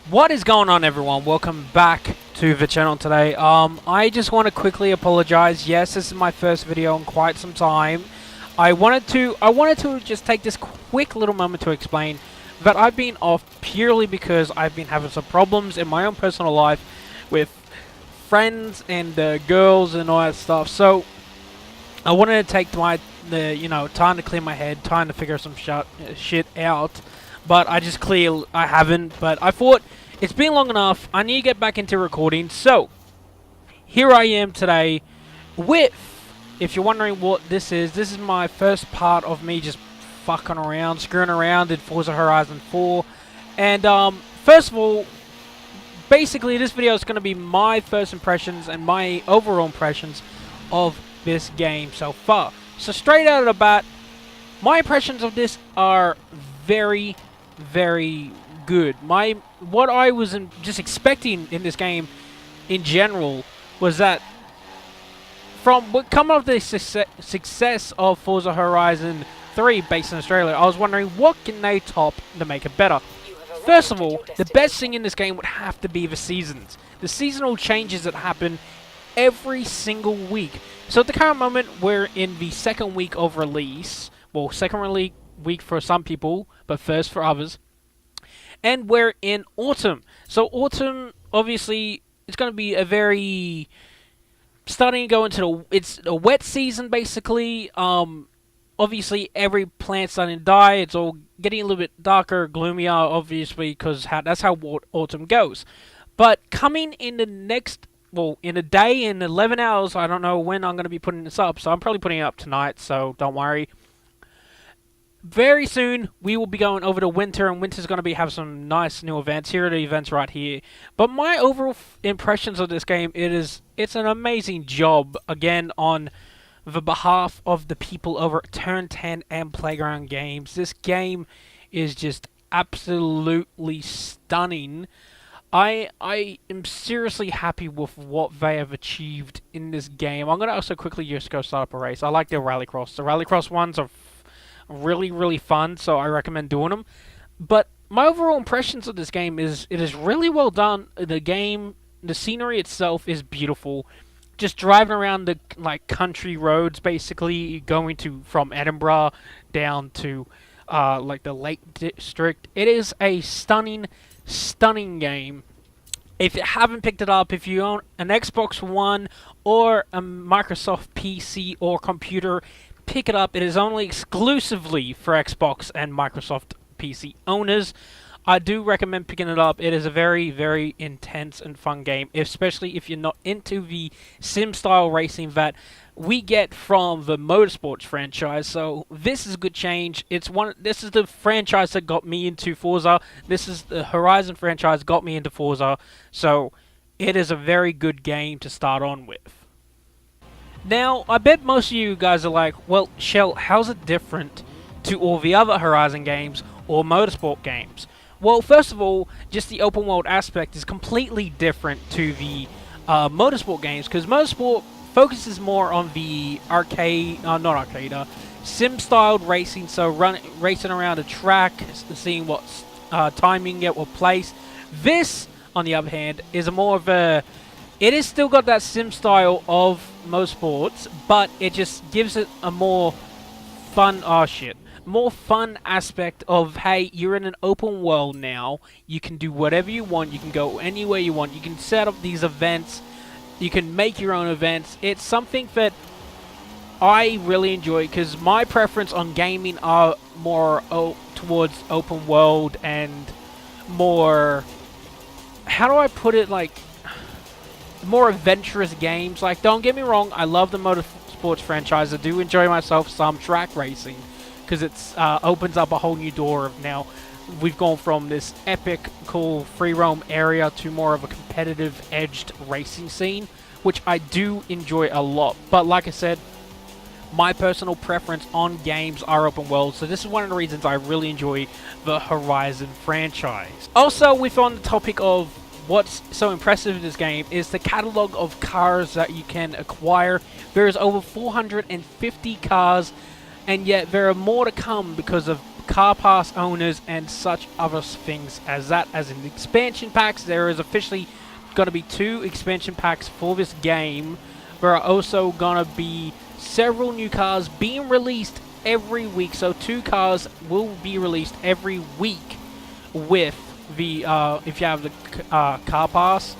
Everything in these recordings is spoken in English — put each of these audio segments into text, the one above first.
What is going on, everyone? Welcome back to the channel today. I just want to quickly apologize. Yes, this is my first video in quite some time. I wanted to just take this quick little moment to explain that I've been off purely because I've been having some problems in my own personal life with friends and girls and all that stuff. So I wanted to take the time to clear my head, time to figure some shit out. But I haven't. But I thought it's been long enough. I need to get back into recording. So here I am today with, if you're wondering what this is my first part of me just fucking around, screwing around in Forza Horizon 4. And first of all, basically this video is going to be my first impressions and my overall impressions of this game so far. So straight out of the bat, my impressions of this are very, very good. What I was just expecting in this game in general was that from what coming off the success of Forza Horizon 3 based in Australia, I was wondering what can they top to make it better. First of all, the best thing in this game would have to be the seasons. The seasonal changes that happen every single week. So at the current moment, we're in the second week of release. Well, second week for some people, but first for others. And we're in autumn. So autumn, obviously, it's going to be a very starting to go into it's a wet season basically. Obviously, every plant's starting to die. It's all getting a little bit darker, gloomier, obviously, because that's how autumn goes. But coming in the next, well, in a day, in 11 hours, I don't know when I'm going to be putting this up, so I'm probably putting it up tonight, so don't worry. Very soon, we will be going over to winter, and winter's going to have some nice new events. Here are the events right here. But my overall impressions of this game, it's an amazing job, again, on the behalf of the people over at Turn 10 and Playground Games. This game is just absolutely stunning. I am seriously happy with what they have achieved in this game. I'm going to also quickly just go start up a race. I like the Rallycross. The Rallycross ones are really, really fun, so I recommend doing them. But my overall impressions of this game is it is really well done. The scenery itself is beautiful. Just driving around the country roads, basically going from Edinburgh down to the Lake District. It is a stunning, stunning game. If you haven't picked it up, if you own an Xbox One or a Microsoft PC or computer, pick it up. It is only exclusively for Xbox and Microsoft PC owners. I do recommend picking it up. It is a very, very intense and fun game, especially if you're not into the sim-style racing that we get from the Motorsports franchise. So this is a good change. This is the franchise that got me into Forza. This is the Horizon franchise got me into Forza. So it is a very good game to start on with. Now, I bet most of you guys are like, well, Shell, how's it different to all the other Horizon games or Motorsport games? Well, first of all, just the open world aspect is completely different to the Motorsport games, because Motorsport focuses more on the sim-styled racing, so racing around a track, seeing what timing get what place. This, on the other hand, is it is still got that sim style of Motorsports, but it just gives it a more fun, more fun aspect of, hey, you're in an open world now. You can do whatever you want. You can go anywhere you want. You can set up these events. You can make your own events. It's something that I really enjoy, because my preference on gaming are more towards open world and more, how do I put it, more adventurous games. Don't get me wrong, I love the Motorsports franchise. I do enjoy myself some track racing, because it opens up a whole new door of now. We've gone from this epic, cool, free roam area to more of a competitive, edged racing scene, which I do enjoy a lot. But like I said, my personal preference on games are open world, so this is one of the reasons I really enjoy the Horizon franchise. Also, with on the topic of what's so impressive in this game is the catalog of cars that you can acquire. There is over 450 cars, and yet there are more to come because of car pass owners and such other things as that. As in expansion packs, there is officially going to be 2 expansion packs for this game. There are also going to be several new cars being released every week. So 2 cars will be released every week with the if you have the car pass.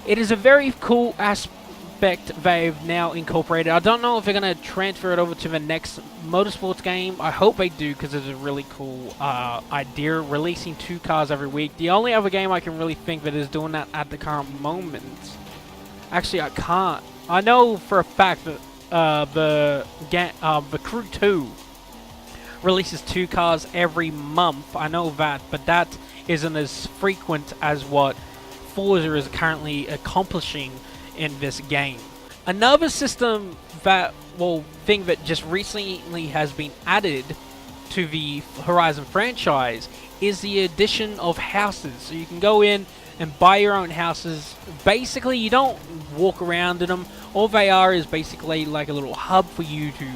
It is a very cool aspect they've now incorporated. I don't know if they're going to transfer it over to the next motorsports game. I hope they do, because it's a really cool idea, releasing 2 cars every week. The only other game I can really think that is doing that at the current moment, actually I can't. I know for a fact that the Crew 2 releases 2 cars every month. I know that, but that isn't as frequent as what Forza is currently accomplishing in this game. Another system that, thing that just recently has been added to the Horizon franchise is the addition of houses. So you can go in and buy your own houses. Basically, you don't walk around in them. All they are is basically like a little hub for you to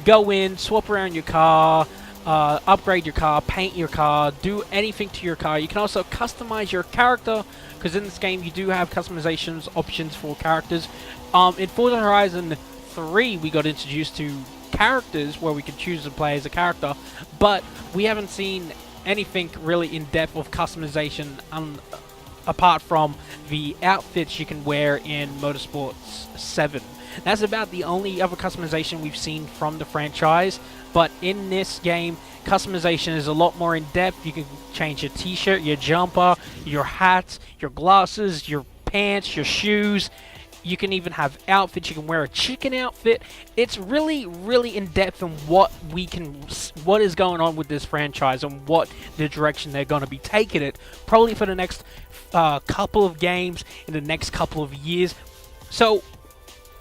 go in, swap around your car, upgrade your car, paint your car, do anything to your car. You can also customize your character, because in this game you do have customizations options for characters. In Forza Horizon 3 we got introduced to characters where we could choose to play as a character, but we haven't seen anything really in depth of customization apart from the outfits you can wear in Motorsports 7. That's about the only other customization we've seen from the franchise. But in this game, customization is a lot more in depth. You can change your t-shirt, your jumper, your hat, your glasses, your pants, your shoes. You can even have outfits. You can wear a chicken outfit. It's really, really in depth in what is going on with this franchise and what the direction they're going to be taking it. Probably for the next couple of games in the next couple of years. So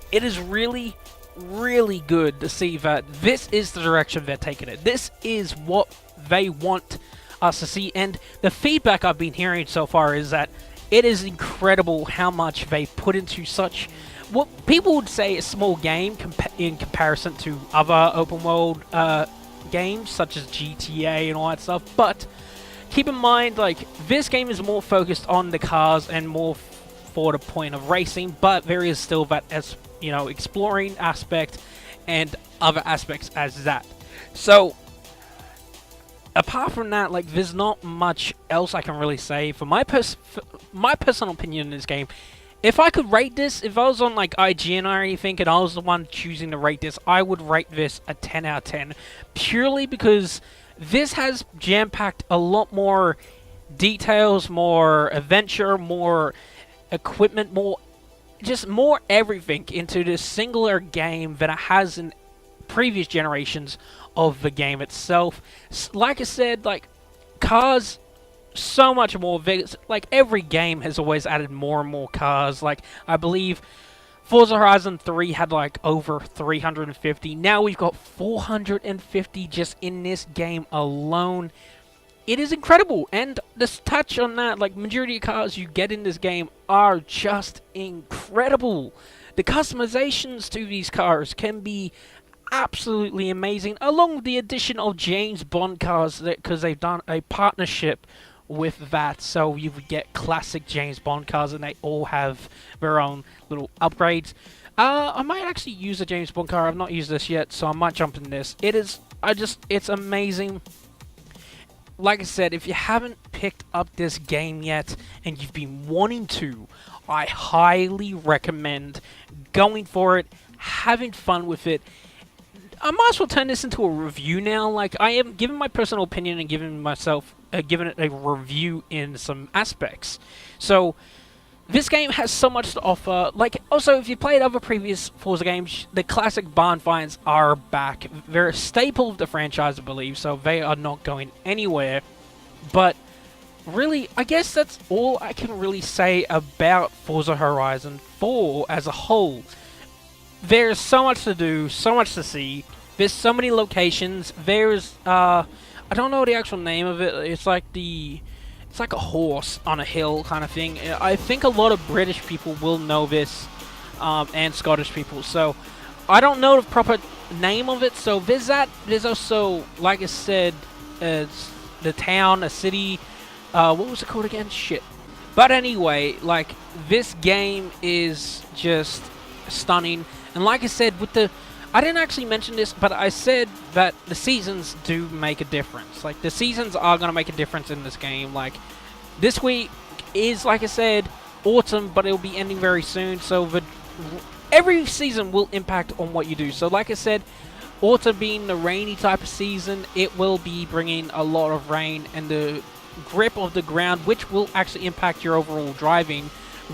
it is really, really good to see that this is the direction they're taking it. This is what they want us to see, and the feedback I've been hearing so far is that it is incredible how much they put into such what people would say a small game in comparison to other open world games such as GTA and all that stuff. But keep in mind, like, this game is more focused on the cars and more for the point of racing, but there is still that, as you know, exploring aspect and other aspects as that. So apart from that, like, there's not much else I can really say. For my personal opinion in this game, if I could rate this, if I was on like IGN or anything and I was the one choosing to rate this, I would rate this a 10 out of 10, purely because this has jam-packed a lot more details, more adventure, more equipment, more everything into this singular game than it has in previous generations of the game itself. Like I said, like, cars, so much more. Like, every game has always added more and more cars. Like, I believe Forza Horizon 3 had like over 350. Now we've got 450 just in this game alone. It is incredible, and this touch on that, like, majority of cars you get in this game are just incredible. The customizations to these cars can be absolutely amazing, along with the addition of James Bond cars, because they've done a partnership with that, so you would get classic James Bond cars, and they all have their own little upgrades. I might actually use a James Bond car. I've not used this yet, so I might jump in this. It's amazing. Like I said, if you haven't picked up this game yet and you've been wanting to, I highly recommend going for it, having fun with it. I might as well turn this into a review now. Like, I am giving my personal opinion and giving it a review in some aspects. So this game has so much to offer. Like, also, if you played other previous Forza games, the classic barn finds are back. They're a staple of the franchise, I believe, so they are not going anywhere. But really, I guess that's all I can really say about Forza Horizon 4 as a whole. There's so much to do, so much to see. There's so many locations. There's, I don't know the actual name of it. It's like a horse on a hill kind of thing. I think a lot of British people will know this, and Scottish people. So I don't know the proper name of it. So there's that. There's also, like I said, the town, a city. What was it called again? Shit. But anyway, like, this game is just stunning. And like I said, I didn't actually mention this, but I said that the seasons do make a difference. Like, the seasons are going to make a difference in this game. Like, this week is, like I said, autumn, but it'll be ending very soon. So every season will impact on what you do. So like I said, autumn being the rainy type of season, it will be bringing a lot of rain, and the grip of the ground, which will actually impact your overall driving,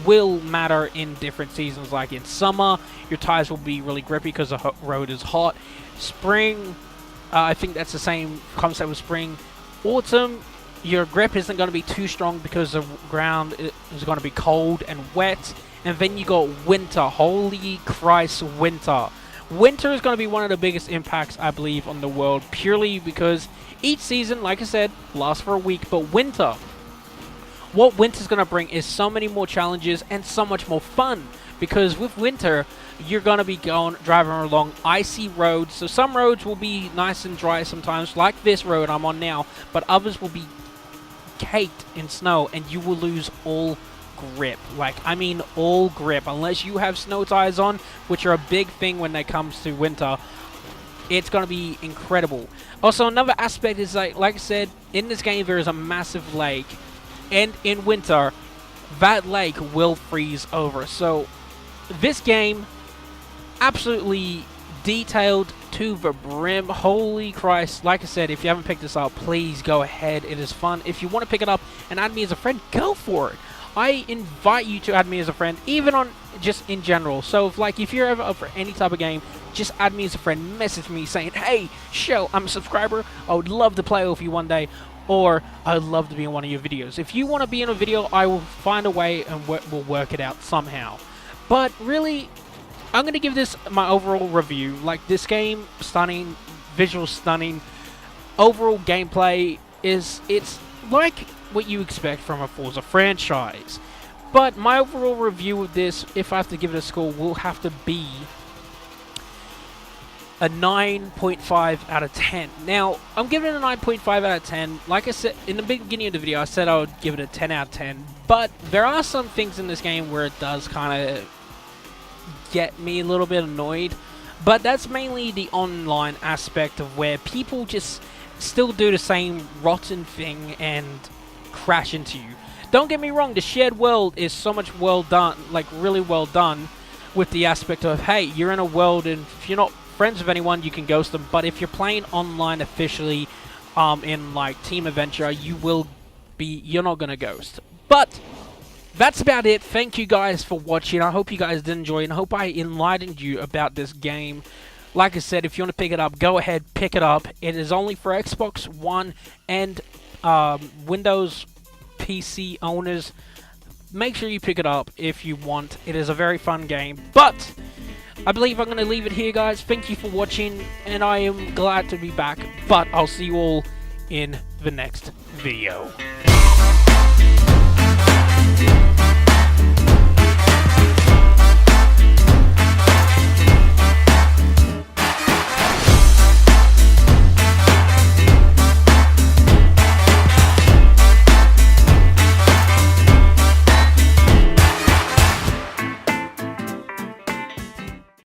will matter in different seasons. Like in summer, your tires will be really grippy because the road is hot. Spring, I think that's the same concept with spring. Autumn, your grip isn't going to be too strong because the ground is going to be cold and wet. And then you got winter. Holy Christ, winter. Winter is going to be one of the biggest impacts, I believe, on the world, purely because each season, like I said, lasts for a week. But winter, what winter's going to bring is so many more challenges and so much more fun. Because with winter, you're going to be driving along icy roads. So some roads will be nice and dry sometimes, like this road I'm on now. But others will be caked in snow, and you will lose all grip. Like, I mean all grip, unless you have snow tires on, which are a big thing when it comes to winter. It's going to be incredible. Also, another aspect is, like I said, in this game there is a massive lake, and in winter that lake will freeze over. So this game, absolutely detailed to the brim. Holy Christ. Like I said, if you haven't picked this up, please go ahead. It is fun. If you want to pick it up and add me as a friend, go for it. I invite you to add me as a friend, even on just in general. So if you're ever up for any type of game, just add me as a friend. Message me saying, hey, Shell, I'm a subscriber. I would love to play with you one day. Or I'd love to be in one of your videos. If you want to be in a video, I will find a way and we'll work it out somehow. But really, I'm going to give this my overall review. Like, this game, stunning, visual stunning. Overall gameplay it's like what you expect from a Forza franchise. But my overall review of this, if I have to give it a score, will have to be a 9.5 out of 10. Now, I'm giving it a 9.5 out of 10. Like I said in the beginning of the video, I said I would give it a 10 out of 10. But there are some things in this game where it does kind of get me a little bit annoyed. But that's mainly the online aspect of where people just still do the same rotten thing and crash into you. Don't get me wrong, the shared world is so much well done, like really well done, with the aspect of, hey, you're in a world and if you're not friends with anyone, you can ghost them. But if you're playing online officially, in like Team Adventure, you're not gonna ghost. But that's about it. Thank you guys for watching. I hope you guys did enjoy, and I hope I enlightened you about this game. Like I said, if you want to pick it up, go ahead, pick it up. It is only for Xbox One and Windows PC owners. Make sure you pick it up if you want. It is a very fun game. But I believe I'm going to leave it here, guys. Thank you for watching, and I am glad to be back. But I'll see you all in the next video.